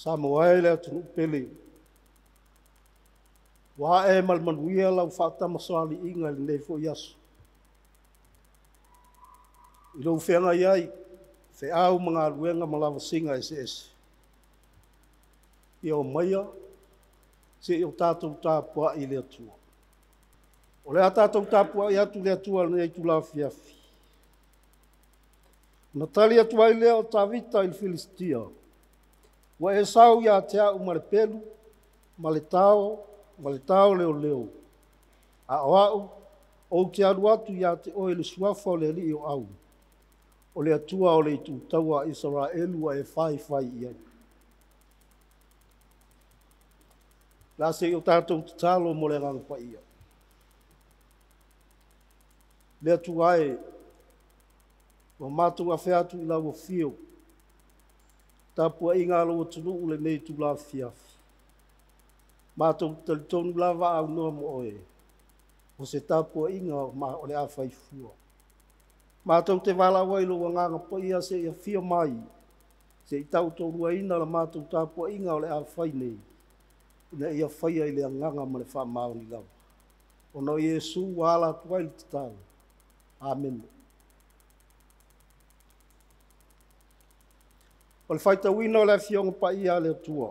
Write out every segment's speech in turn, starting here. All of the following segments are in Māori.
Samoa le atu pele. Wa e malmanuia lau whaatama soali inga le nei fo yasu. I lau whenga iai, whe au mga luenga malawa singa ese. I o maia, se i o tātou tāpua i le atua. O le a tātou tāpua i atu le atua nei tu la fiafi. Natali atua i lea o tāvita i Filistia. Wa e sau ia te au ma le pelu, ma le tao leo. A o au, o te aru atu ia te oe le suafa o le li o au. O le atua o le i tu taua Israelu wa e fai ia. La se o tātou te talo mo le ranga pa ia. Le atua e, wa mātou a wheatu i lau o fio. Tāpua i ngā loa tunu ule nei tu la fiafi. Mātou talitonu lava au noa mo oe. O se tāpua i ngā o le a whai fua. Mātou te wala wailo wa nganga pa ia se ia fia mai. Se i tau tōrua ina la mātou tāpua i ngā o le a whai nei. Ina ia whaia i le nganga ma le wha maoni lau. O no Iesu wala tuai te tau. Amen. O le whaita wina o le fionga pa ia le tua.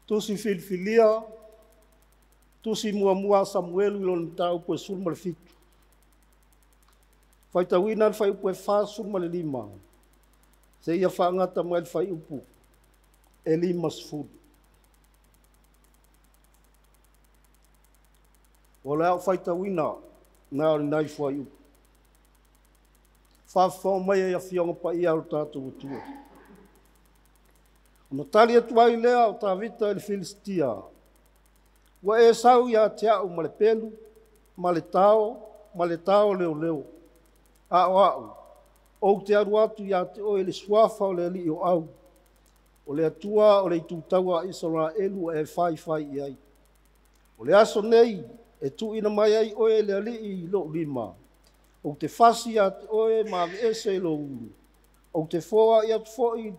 Tusi Filfilia, tusi mua Samuelu ilo ni tau pue surma le fitu. Whaita wina le whai upu e wha surma le lima. Se ia whaangata mai le whai upu. E lima sfuru. O le au whaita wina, nā o nai whai upu. Whawhau mai e a fionga pa ia o tātou tua. O tali atuai lea o tāvita i Filistia. Wa e sau ia te au ma le pelu, ma le tao leo. A o au. O te aru atu ia te oe le suafa o le li o au. O le atua o le itutaua Israelu e fai iai. O le aso nei e tu ina mai ai oe le ali i lo lima. O te fasi a te oe ma ese i lo ulu. O te foa i atu foi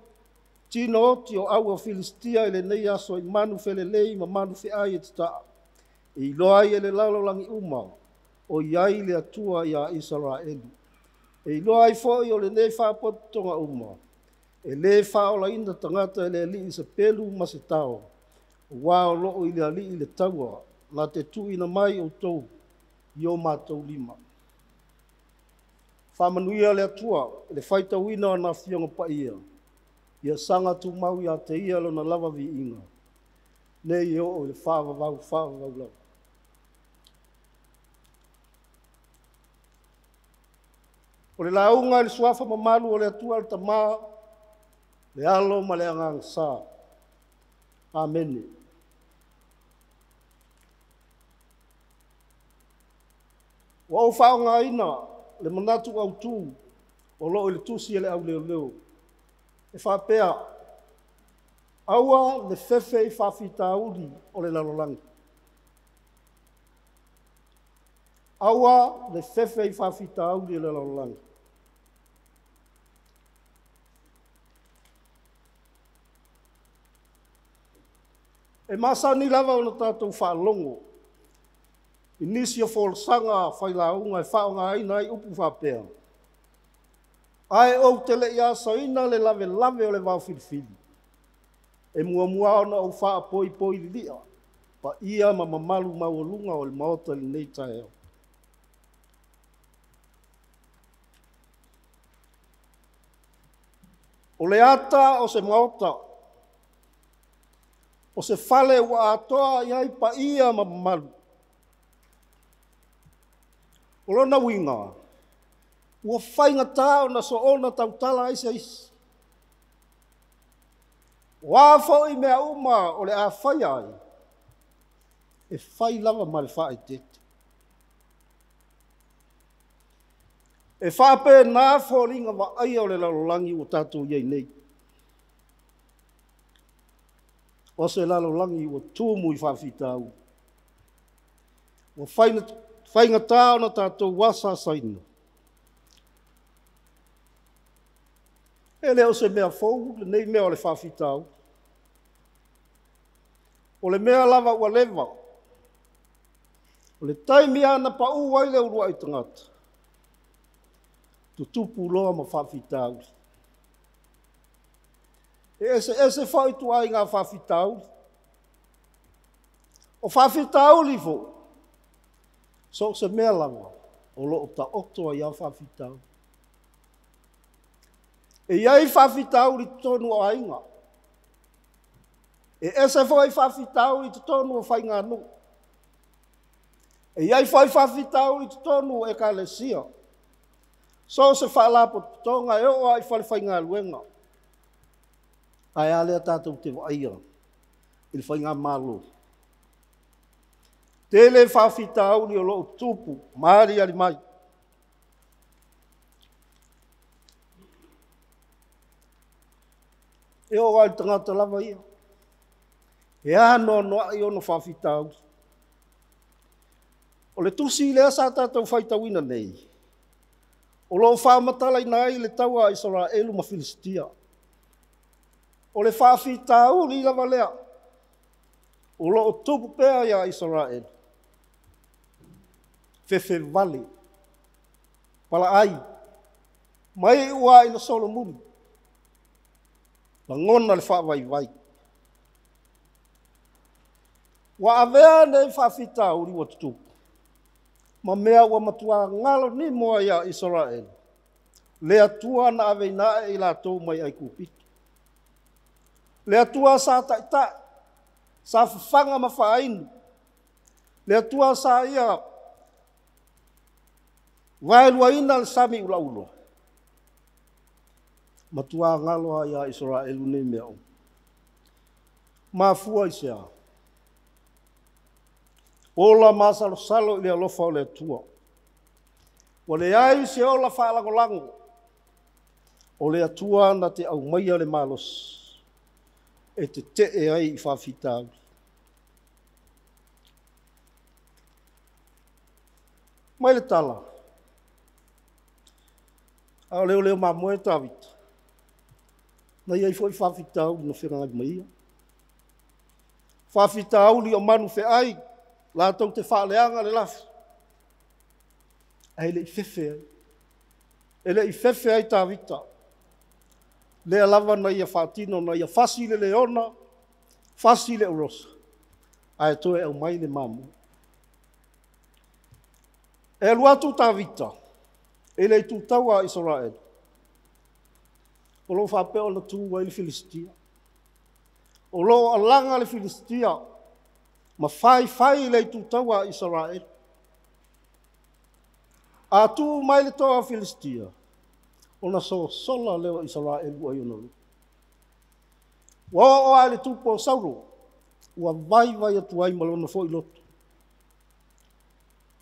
tino oti o au a Filistia i le nei aso i manu fele lei ma manu fe ai e te taa. I loa i e le lalo langi uma o iai le atua i a Israelu. E loa i foi o le nei whapoto tonga uma. E le whaola ina tangata e le li i se pelu ma se tau. O wao loo i le ali i le taua. La te tu ina mai o tou i o mātou lima. Whamanuia le atua, le whaita wina na fionga pa ia. Ia sanga tu mau ia te ia lo na lava vi inga. Ne i o le whaavavau lau. O le launga le suafa mamalu o le atua le tamaa, le alo ma le angang sa. Amen. Wa o whaonga ina, le manatu au tu, o lo le tusi e le au leo. E whapea, aua le fefe i whawhita uri o le lalolangi. Aua le fefe i whawhita uri o le lalolangi. E masa ni lava o na tātou whaalongo. Inisi o wholesanga whailaunga e whaonga aina i upu whapea. Ai o te le ia saina le lave o le wau whirwhiri. E mua ona o wha poi lia. Pa ia ma mamalu maualunga o le maota li nei tae eo. O le ata o se maota. O se whale wa atoa iai pa ia ma mamalu. O lona winga. Ua whainga tāo na so ona tautala isi. Wāwhau i mea uma o le a whai ai. E whai lava ma le whae tete. E whape nā whoringa wa ai o le lalolangi o tātou iei nei. O se lalolangi o tūmu i whawhitau. O whainga tāo na tātou wasa saina. E leo se mea fou, nei mea o le whawhitau. O le mea lava ua lewa. O le taimi ana pa uai le urua i tangata. Tutupu loa ma whawhitau. E ese whai tu ai ngā whawhitau. O whawhitau li fo. So se mea lava. O lo o ta oto ai a whawhitau. E iai whawhitau li tonu o ainga. E ese whai whawhitau li tonu o whainga nu. E iai whawhitau li tonu e ka lesia. So se whaalapo tonga e o ai whainga luenga. Ai alea tātou te waia. Il whainga malo. Tele whawhitau li o lo tupu. Maari ali mai. E o ai tangata lava ia. E ano noa i ono whawhitau. O le tusi lea sa tātou whaitawina nei. O lo whamatalai nai le taua Israelu ma Filistia. O le whawhitau li lava lea. O lo tupu pēa ia Israelu. Fefe vale. Pala ai. Mai ua ina Solomoni. Langona le whawai vai. Wa avea nei whawhitau li watutupu. Ma mea ua matua ngalo ni moa ia Israel. Lea tua na ave na e la tau mai ai kupitu. Lea tua sa taita. Sa fanga ma whainu. Lea tua sa ia. Wailua ina le sami ula ulo. Matua ngalo ia Israel ni mea o. Mafua isea. Ola masalo salo ili alofa o le tua. O le ai se ola whaalago lango. O le atua na te au maia le malos. E te e ai i whawhitau. Mai le tala. Ao leo ma moe tawita. Na iai foi whawhitau no whengai maia. Whawhitau li o manu whe ai. La tau te whaaleanga le lafi. Ai le i whewhe ai. E le i whewhe ai tā vita. Lea lava na ia whaatino na ia whasi le leona, whasi le urosa. Ai toe au mai le mamu. E luatu tā vita. E le i tūtau a Israel. O lo whapeo na tū wai le Filistia. O lo alanga le Filistia. Ma fai le tūtau a Israel. A tū mai le toa Filistia. O na so sola leo Israel ua ionaru. Wa o a le tūpo sauro. Ua vai atu ai malona fo i loto.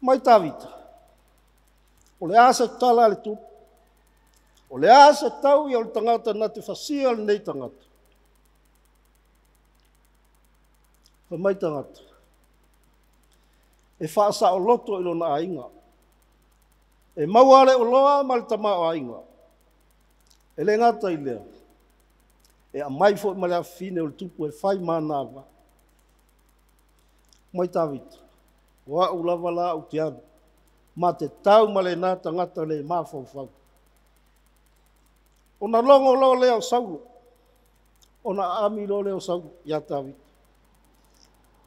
Mai tawita. O le asa tala le tūpo. O le asa tau i o le tangata na te whasia le nei tangata. Pa mai tangata. E whaasa o loto ilo na ainga. E mauare o loa ma le tama o ainga. E le ngata i lea. E a mai fo ma le awhine o le tupu e whai mana awa. Mai tawita. Wa u lava la u te anu. Ma te tau ma le nā tangata le mawhau. O na longo lo leo sauro. O na ami lo leo sauro. Ia tawita.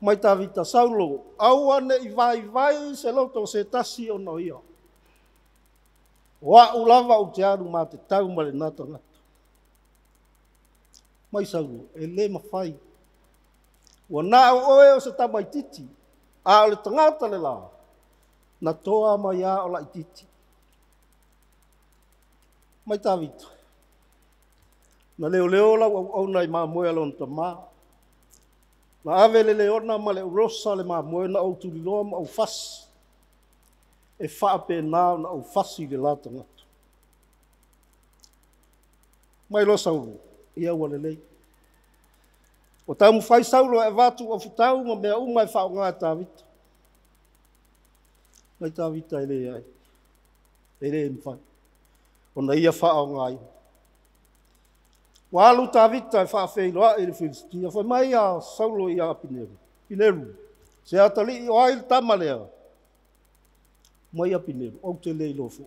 Mai tawita saulo, au ane i vai se loto se tasi o no ia. Wa ulava u te aru ma te tau ma le nata ngata. Mai saulo, e le mawhai. Wa na oe o se tamai titi, a o le tangata le la, na toa mai a o la i titi. Mai tawita. Na leo la au nai ma moe alon ta maa. Na ave le leona ma le urosa le mamoe na au tuliloa ma au fasi. E whaape nā na au fasi le lata ngata. Mai lo sauru, ia ua lelei. O tau mu whai sauru e vatu o futau ma mea umai whao ngā tāwita. Mai tāwita e le ai. E le mwhai. O na ia whao ngā ia. Ua alu tavita e whaafeiloa i le Filistia, whai mai a Saulo i a Pinelu. Se atali i o ai tama lea. Mai a Pinelu, au te leilo fo.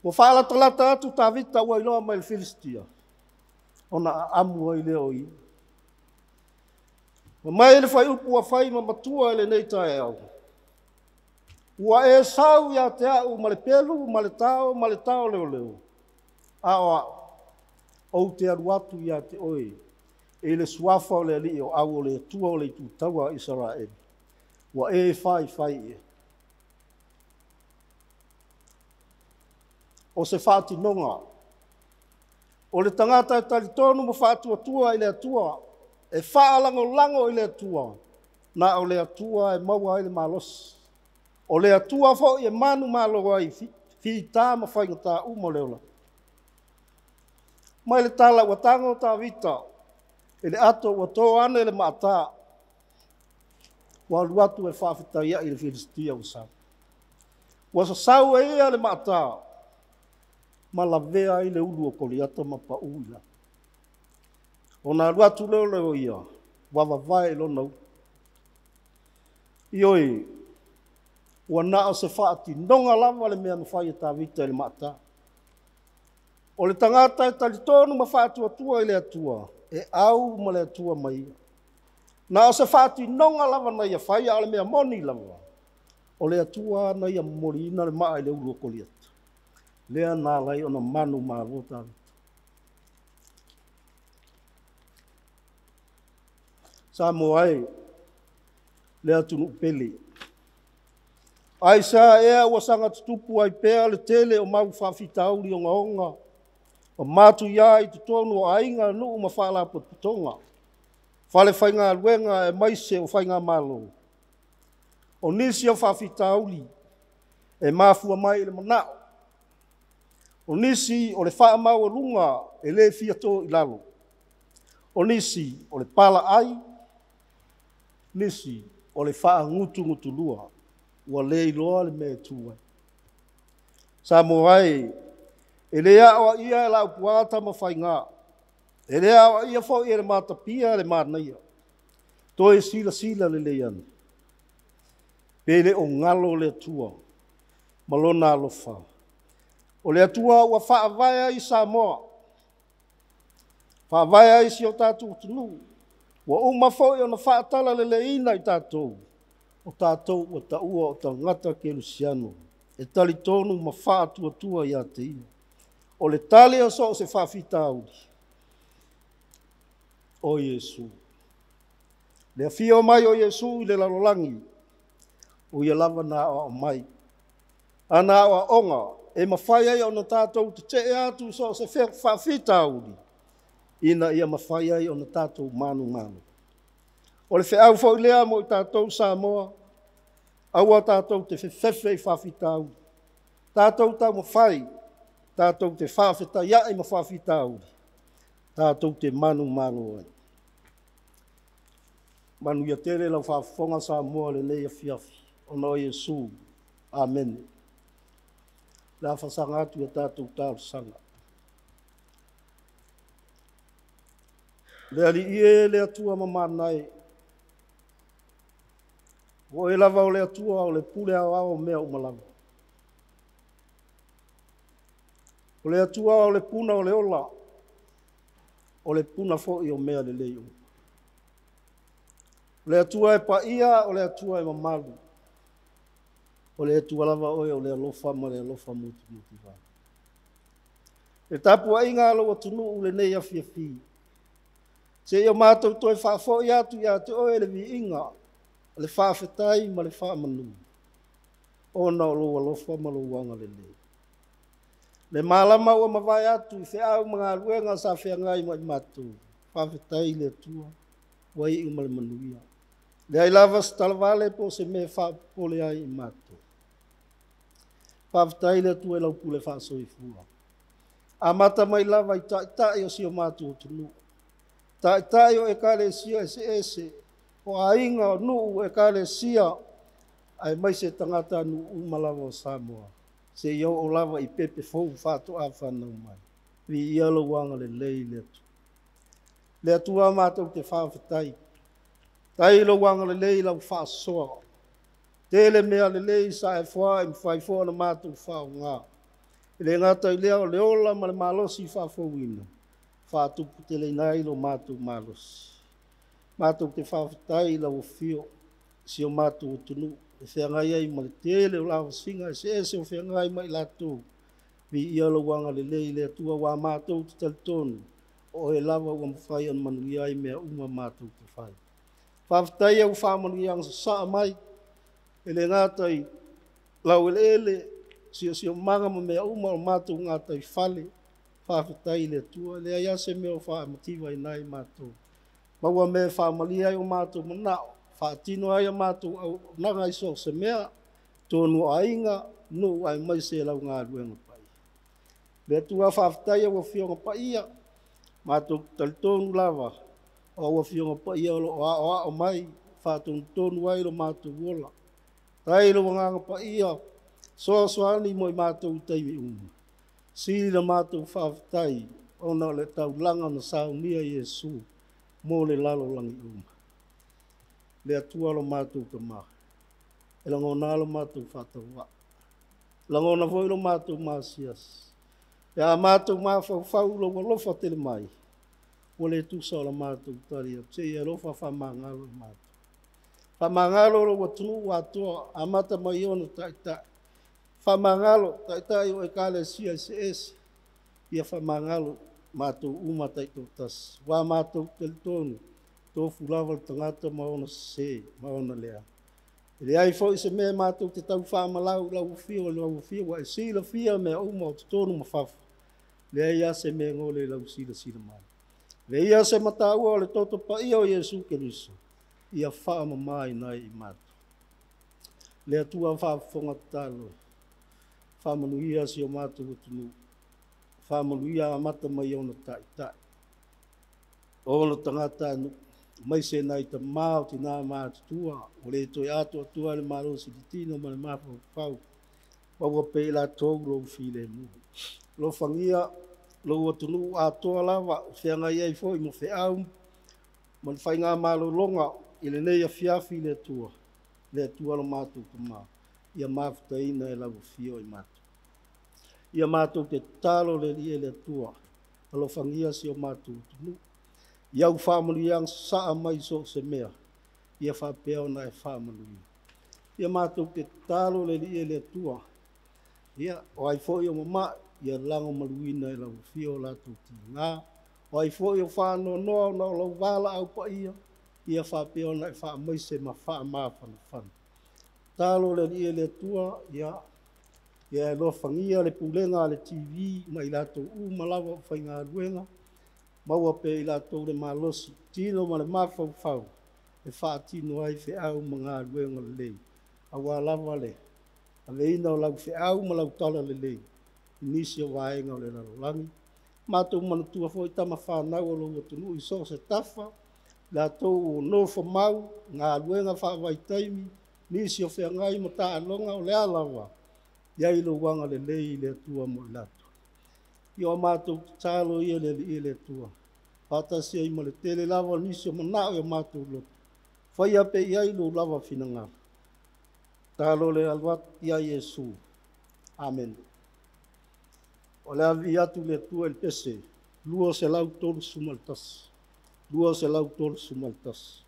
Ua whaalatalata atu tavita ua iloa mai le Filistia. Ona amu ai leo i. Mai le whai upu a whai ma matua ele nei tae au. Ua e sau ia te au ma le pelu, ma le tao leo leo. Ao ou te aru atu ia te oe. E le suafa o le ali o au o le tua o le tu taua Israel. Ua e whai e. O se whaati nonga. O le tangata e talitonu ma whaatua tua i le atua. E whaalango i le atua. Na o le atua e maua i le malos. O le atua fo i e manu malo ai. Fita ma whaingata umo leola. Mai le tala ua tango ta vita. E le ato ua tō ana i le maata. Ua luatu e whaafitaia i le Filistia usau. Ua sa sau e ia le maata. Ma la vea i le ulu o koliata ma pa uila. O nā luatu leo ia. Wawa vai lo nau. Ioi. Ua naa se whaati nonga lava le mea mawhai e tā vita i le maata. O le tangata e talitonu ma whaatua tua i le atua. E au ma le atua mai. Na o se whaati nonga lava na ia whai a le mea moni lava. O le atua na ia mori ina le maa i le ulu o koliata. Lea nā lai ona manu maa rota. Sa mo ai. Lea tunu pele. Ai sa ea ua sanga tutupu ai pea le tele o mau whawhitauri o ngaonga. O matu ia i tutonu o ainga nuu ma whaala putonga. Whale whainga luenga e maise o whainga malo. O nisi o whawhitauri e mafua mai le manao. O nisi o le wha mau o lunga e le fiato i lalo. O nisi o le pala ai. Nisi o le wha ngutu lua. Ua le iloa le me tua. Sa mo ai. E le awa ia e lau puata ma whainga. E le awa ia fo i le matapia le mānaia. Toi sila le leian. Pele o ngalo le tua. Malona alofa. O le atua ua whaavaya i Samoa. Whaavaya i si o tātou tunu. Ua uma fo i ona whaatala le leina i tātou. O tātou ua taua o tangata ke Luciano. E tali tonu ma whaatua tua i a te ina. O le tale o so se whawhita auri. O Yesu. Le awhia o mai o Yesu i le lalolangi. O ia lava na o mai. Ana o onga. E mawhai ai o na tātou te te atu so se whawhita auri. Ina ia mawhai ai o na tātou manu. O le whiau fo lea mo i tātou Samoa. Aua tātou te whewhewhe i whawhita auri. Tātou tau mawhai. Tātou te whawhita ia i mawhawhita auri. Tātou te manu ai. Manu ia tere lau whawhonga Samoa le leia whiawhi. O no Yesu. Amen. La whasanga atu ia tātou tāru sanga. Le ali ie le atua mamanai. O e lava o le atua o le pule au mea umalanga. O le atua o le puna o le ola. O le puna fo i o mea le leo. O le atua e pa ia o le atua e mamalu. O le atua lava oe o le alofa ma le alofa muti vai. E tapu a inga alo o tunu u le nei afiafi. Se i o mātou toi whaafo i atu oe le vi inga. Le whaafetai ma le whaamanu. O na o lo alofa ma lo wanga le nei. Le malama ua mawai atu i whiau mga luenga sa whiangai mai mātou. Whaafetai le atua. Wai i umale manuia. Le ai lava stalavale po se me whaapole ai i mātou. Whaafetai le atua i lau pule whaaso i fua. A mata mai lava i tai o si o mātou tunu. Tai o e kare sia ese. O a inga o nuu e kare sia. Ai mai se tangata nu umalawa o Samoa. Se iau o lava i pepe fou whātu a whanau mai. vi ia lo wanga le lei le atua mātou te whawhetai. Tai lo wanga le lei lau whaasoa. Tele mea le lei sa e wha e mwhai wha na mātou whao ngā. Le ngata i leo le ola ma le malosi whawhauina. Whātupu te le nai lo mātou malosi. Mātou te whawhetai lau whio. Si o mātou o tunu. E whiangai ai ma le tele o lau singa. E se o whiangai mai lātou. Vi ia lo wanga le lei le atua wā mātou te talitonu. O e lava ua mwhai an manui ai mea uma mātou te whai. Whawhetai au whamanu ang sa mai. E le ngātai lau ele si o manga ma mea uma o mātou ngātai whale. Whawhetai le atua. Le ai ase mea o whaamatiwa i nai mātou. Maua me whamali ai o mātou manao. Whaatino ai o mātou au nanga iso se mea. Tōnu ainga no ai mai se lau ngā ruenga pai. Le atua whawhetai au a whionga paia. Mātou talitonu lava, o awa whionga pa ia o mai, whātou tonu ai lo mātou wola. Tai lo wanganga pa ia, soani mo i mātou taimi uma. Siri na mātou whawhetai, ona le tau langa na saunia Iesu, mo le lalo langi uma. Le atua lo mātou ka maha. E langona lo mātou whātawa. Langona voi lo mātou māsias. E a mātou mawhau lo lofa tele mai. O le tusa o la mātou tari. Te ia lofa whamangalo i mātou. Whamangalo lo watunu watoa. A mata mai ona taitai. Whamangalo taitai o e kale sia se ese. Ia whamangalo mātou uma taito tas. Wā mātou telitonu. Tofu lava tangata maona se. Maona lea. Le ai fo se me mātou te tau whamalau lau fio wa e sila fia me uma o te tonu mawhafu. Le ia se me ngole lau sila mai. Le ia se mataua o le toto pa ia o Iesu Keriso. Ia whaama mai nai i mātou. Le atua whaafonga talo. Whaamanuia si o mātou o tunu. Whaamanuia a mata mai ona tai. Ona tangata anu. Mai se nai ta māo ti nā mātua. O le toi atua le mārosi di tino ma le māpau pau. Wawa pe la tau lo file mu. Lo fangia lo watunu atoa lava whianga iai foi mo whiau mo le whainga malo longa i le nei a fiafi le tua lo mātou ka mā ia mawhutaina e lau fio i mātou ia mātou te talo le lia le tua alo whangia si o mātou tunu iau whamanu iang saa mai so se mea ia whapeo na e whamanu ia mātou te talo le lia le tua ia o ai foi o mama ia lango maluina e lau fio lātou ti ngā. O ai fo i o whāno noa na o lau wāla au pa ia whapeo na e wha maise ma wha māwhana whana. Tālo le ni e le tua, ia e lo whangia le pulenga le TV, mai lātou malawa o whainga ruenga, maua pe i lātou le malosi, tino ma le mawhau whau, e wha tino ai whi au ma ngā ruenga le lei, a wā lava le, a le ina o lau whi au ma lau tala le lei, nisi o waenga o le larolangi. Mātou manatua fo i tama whanau o longa tunu i so se tafa. Lātou o nofo mau, ngā luenga whawai taimi, nisi o whiangai mo tā alonga o le alawa. Iai lo wanga le lei le tua mo i latu. I o mātou tālo ia le tua. Pātasi ai ma le tele lava nisi o manao e mātou lotu. Whai ape iai lo lava whinanga. Tālo le alwat ia Iesu. Amen. O le avi atu le tua el pese, lua se lau tolu sumaltas. Lua se lau tolu sumaltas.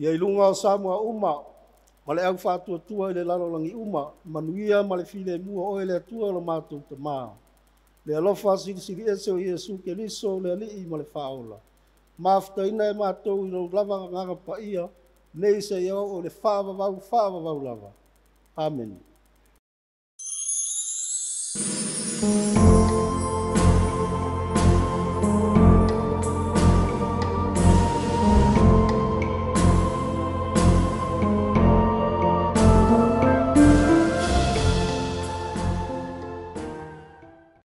Ia ilunga o Samoa uma, ma le au whātua i le lalolangi uma, manuia ma le file mua o le atua lo mātou te mā. Le alofa siri ese o Iesu ke liso le alii ma le whaola. Mafta ina e mātou i lo lava nganga pa ia, nei se iau o le whaavavau lava. Amen.